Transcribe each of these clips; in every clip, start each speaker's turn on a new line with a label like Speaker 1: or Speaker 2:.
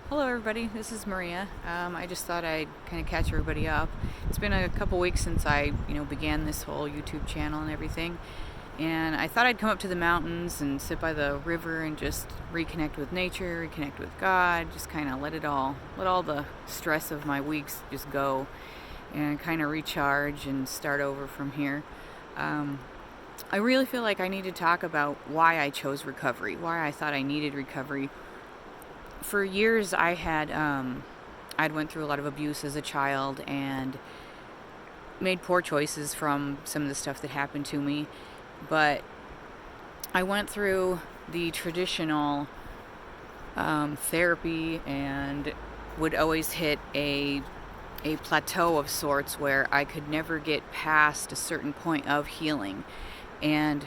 Speaker 1: Hello, everybody. This is Maria. I just thought I'd kind of catch everybody up. It's been a couple weeks since I, began this whole YouTube channel and everything, and I thought I'd come up to the mountains and sit by the river and just reconnect with nature, reconnect with God, just kind of let all the stress of my weeks just go, and kind of recharge and start over from here. Um, I really feel like I need to talk about why I chose recovery, why I thought I needed recovery. For years I'd went through a lot of abuse as a child and made poor choices from some of the stuff that happened to me. But I went through the traditional therapy and would always hit a plateau of sorts where I could never get past a certain point of healing. And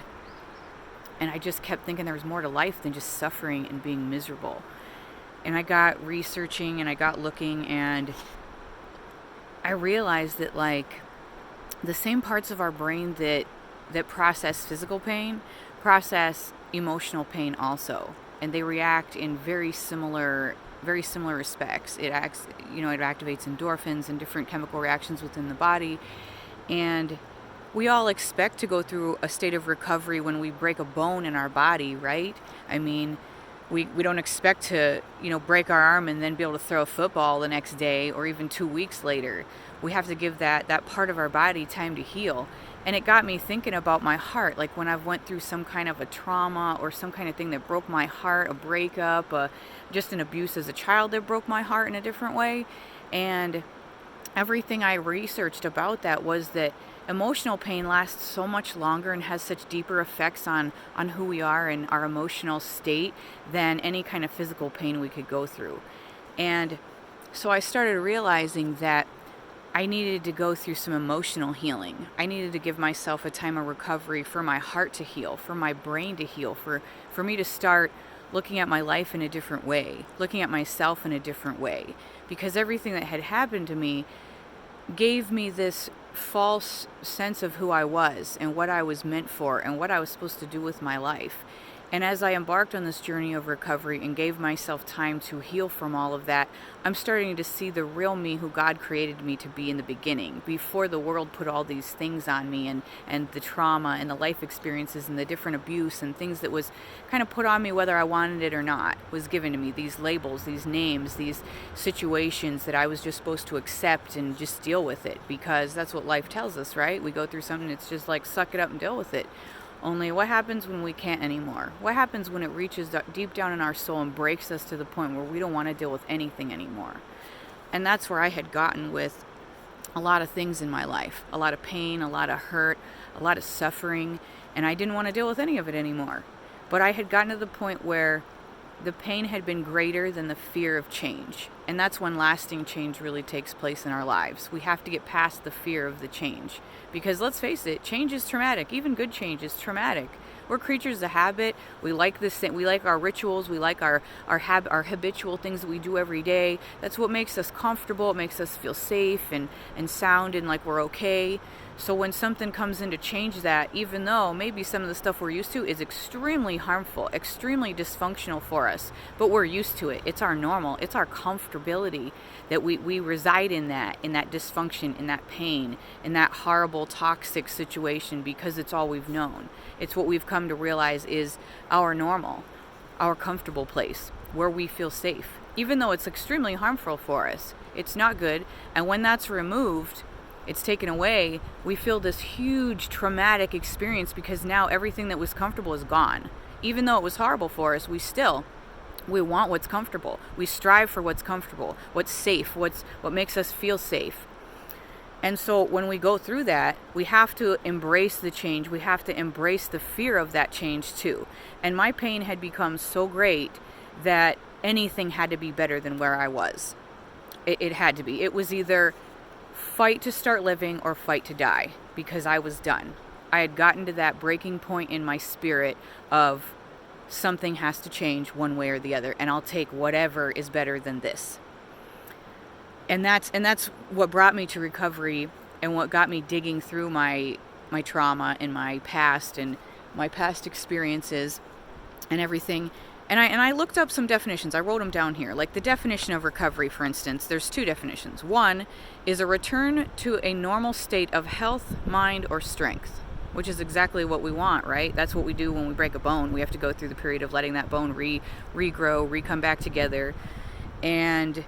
Speaker 1: and I just kept thinking there was more to life than just suffering and being miserable. And I got researching and I got looking, and I realized that like the same parts of our brain that process physical pain process emotional pain also, and they react in very similar respects. It activates endorphins and different chemical reactions within the body. And we all expect to go through a state of recovery when we break a bone in our body, right? I mean, we don't expect to, break our arm and then be able to throw a football the next day or even 2 weeks later. We have to give that part of our body time to heal. And it got me thinking about my heart, like when I've went through some kind of a trauma or some kind of thing that broke my heart, a breakup, just an abuse as a child that broke my heart in a different way. And everything I researched about that was that emotional pain lasts so much longer and has such deeper effects on who we are and our emotional state than any kind of physical pain we could go through. And so I started realizing that I needed to go through some emotional healing. I needed to give myself a time of recovery for my heart to heal, for my brain to heal, for me to start looking at my life in a different way, looking at myself in a different way. Because everything that had happened to me gave me this false sense of who I was and what I was meant for and what I was supposed to do with my life. And as I embarked on this journey of recovery and gave myself time to heal from all of that, I'm starting to see the real me who God created me to be in the beginning, before the world put all these things on me, and the trauma and the life experiences and the different abuse and things that was kind of put on me whether I wanted it or not, was given to me. These labels, these names, these situations that I was just supposed to accept and just deal with it, because that's what life tells us, right? We go through something, it's just like suck it up and deal with it. Only what happens when we can't anymore? What happens when it reaches deep down in our soul and breaks us to the point where we don't want to deal with anything anymore? And that's where I had gotten with a lot of things in my life. A lot of pain, a lot of hurt, a lot of suffering, and I didn't want to deal with any of it anymore. But I had gotten to the point where the pain had been greater than the fear of change. And that's when lasting change really takes place in our lives. We have to get past the fear of the change. Because let's face it, change is traumatic. Even good change is traumatic. We're creatures of habit. We like this thing. We like our rituals. We like our habitual things that we do every day. That's what makes us comfortable. It makes us feel safe and sound and like we're okay. So when something comes in to change that, even though maybe some of the stuff we're used to is extremely harmful, extremely dysfunctional for us, but we're used to it. It's our normal. It's our comfortability that we reside in that dysfunction, in that pain, in that horrible, toxic situation, because it's all we've known. It's what we've come to realize is our normal, our comfortable place where we feel safe. Even though it's extremely harmful for us, it's not good. And when that's removed, it's taken away, we feel this huge traumatic experience, because now everything that was comfortable is gone. Even though it was horrible for us, we want what's comfortable. We strive for what's comfortable, what's safe, what makes us feel safe. And so when we go through that, we have to embrace the change. We have to embrace the fear of that change too. And my pain had become so great that anything had to be better than where I was. It had to be. It was either fight to start living or fight to die, because I was done. I had gotten to that breaking point in my spirit of something has to change one way or the other, and I'll take whatever is better than this. And that's what brought me to recovery, and what got me digging through my trauma and my past experiences and everything. And I looked up some definitions. I wrote them down here. Like the definition of recovery, for instance, there's two definitions. One is a return to a normal state of health, mind, or strength, which is exactly what we want, right? That's what we do when we break a bone. We have to go through the period of letting that bone regrow, come back together. And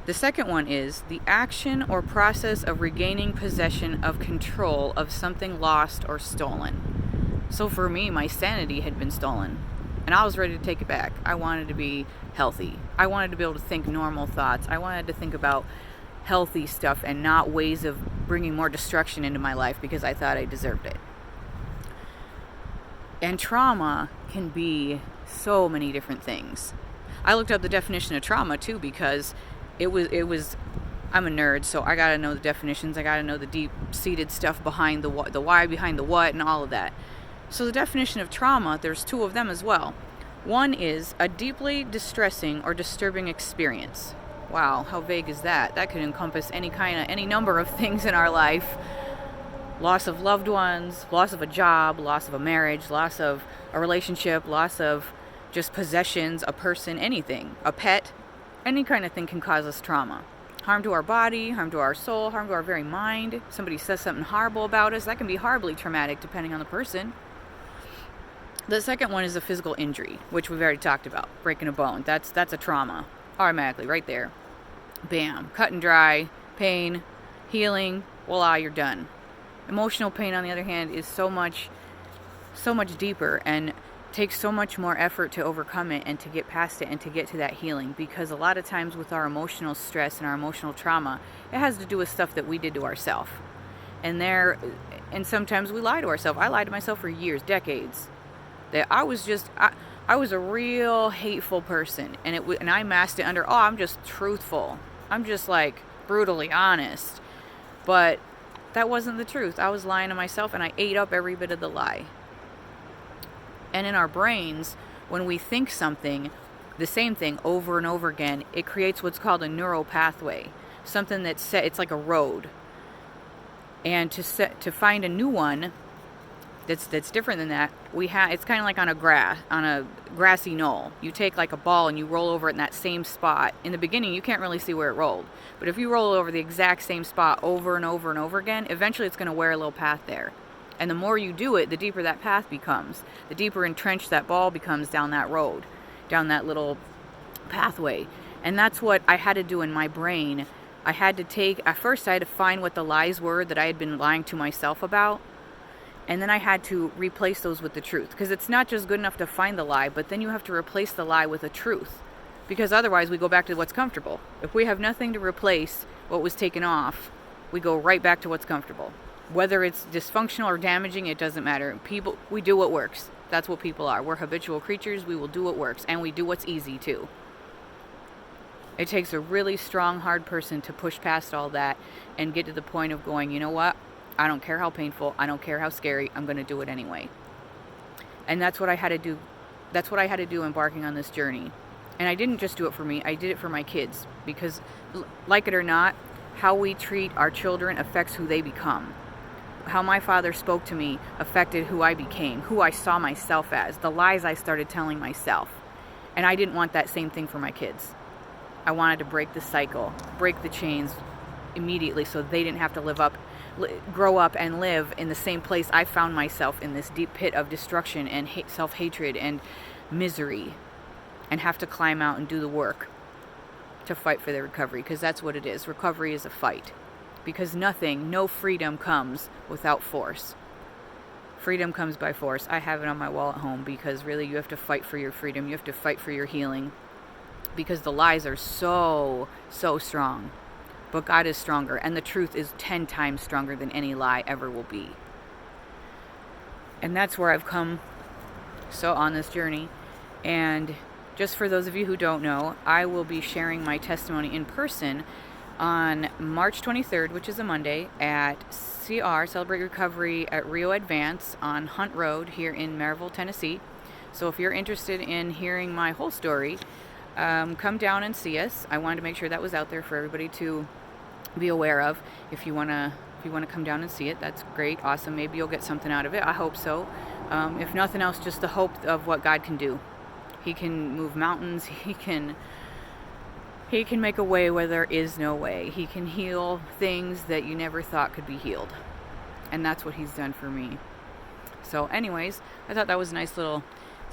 Speaker 1: the second one is the action or process of regaining possession of control of something lost or stolen. So for me, my sanity had been stolen, and I was ready to take it back. I wanted to be healthy. I wanted to be able to think normal thoughts. I wanted to think about healthy stuff and not ways of bringing more destruction into my life because I thought I deserved it. And trauma can be so many different things. I looked up the definition of trauma too because it was I'm a nerd, so I gotta know the definitions. I gotta know the deep-seated stuff behind the why behind the what and all of that. So the definition of trauma, there's two of them as well. One is a deeply distressing or disturbing experience. Wow, how vague is that? That could encompass any number of things in our life. Loss of loved ones, loss of a job, loss of a marriage, loss of a relationship, loss of just possessions, a person, anything, a pet, any kind of thing can cause us trauma. Harm to our body, harm to our soul, harm to our very mind. Somebody says something horrible about us, that can be horribly traumatic depending on the person. The second one is a physical injury, which we've already talked about. Breaking a bone, that's a trauma, automatically, right there. Bam, cut and dry, pain, healing, voila, you're done. Emotional pain, on the other hand, is so much deeper and takes so much more effort to overcome it and to get past it and to get to that healing, because a lot of times with our emotional stress and our emotional trauma, it has to do with stuff that we did to ourselves. And sometimes we lie to ourselves. I lied to myself for years, decades. That I was a real hateful person, and I masked it under, I'm just truthful. I'm just like brutally honest. But that wasn't the truth. I was lying to myself, and I ate up every bit of the lie. And in our brains, when we think something, the same thing over and over again, it creates what's called a neural pathway. Something that's set, it's like a road. And to find a new one that's different than that, it's kind of like on a grassy knoll. You take like a ball and you roll over it in that same spot. In the beginning, you can't really see where it rolled. But if you roll over the exact same spot over and over and over again, eventually it's going to wear a little path there. And the more you do it, the deeper that path becomes. The deeper entrenched that ball becomes down that road, down that little pathway. And that's what I had to do in my brain. At first I had to find what the lies were that I had been lying to myself about. And then I had to replace those with the truth. Because it's not just good enough to find the lie, but then you have to replace the lie with a truth. Because otherwise we go back to what's comfortable. If we have nothing to replace what was taken off, we go right back to what's comfortable. Whether it's dysfunctional or damaging, it doesn't matter. People, we do what works. That's what people are. We're habitual creatures. We will do what works. And we do what's easy too. It takes a really strong, hard person to push past all that and get to the point of going, you know what? I don't care how painful. I don't care how scary. I'm going to do it anyway. And that's what I had to do. That's what I had to do embarking on this journey. And I didn't just do it for me. I did it for my kids. Because, like it or not, how we treat our children affects who they become. How my father spoke to me affected who I became, who I saw myself as, the lies I started telling myself. And I didn't want that same thing for my kids. I wanted to break the cycle, break the chains immediately so they didn't have to grow up and live in the same place I found myself, in this deep pit of destruction and self-hatred and misery, and have to climb out and do the work to fight for their recovery, because that's what it is. Recovery is a fight. Because no freedom comes without force. Freedom comes by force. I have it on my wall at home, because really you have to fight for your freedom. You have to fight for your healing. Because the lies are so strong. But God is stronger, and the truth is 10 times stronger than any lie ever will be. And that's where I've come on this journey. And just for those of you who don't know, I will be sharing my testimony in person on March 23rd, which is a Monday, at CR, Celebrate Recovery, at Rio Advance on Hunt Road here in Maryville, Tennessee. So if you're interested in hearing my whole story, come down and see us. I wanted to make sure that was out there for everybody to be aware of. If you want to come down and see it, that's great, awesome. Maybe you'll get something out of it. I hope so. If nothing else, just the hope of what God can do. He can move mountains. He can make a way where there is no way. He can heal things that you never thought could be healed. And that's what he's done for me. So anyways, I thought that was a nice little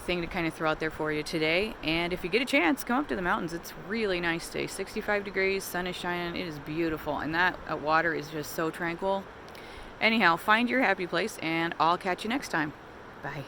Speaker 1: thing to kind of throw out there for you today. And if you get a chance, come up to the mountains. It's really nice today. 65 degrees, sun is shining. It is beautiful. And that water is just so tranquil. Anyhow, find your happy place, and I'll catch you next time. Bye.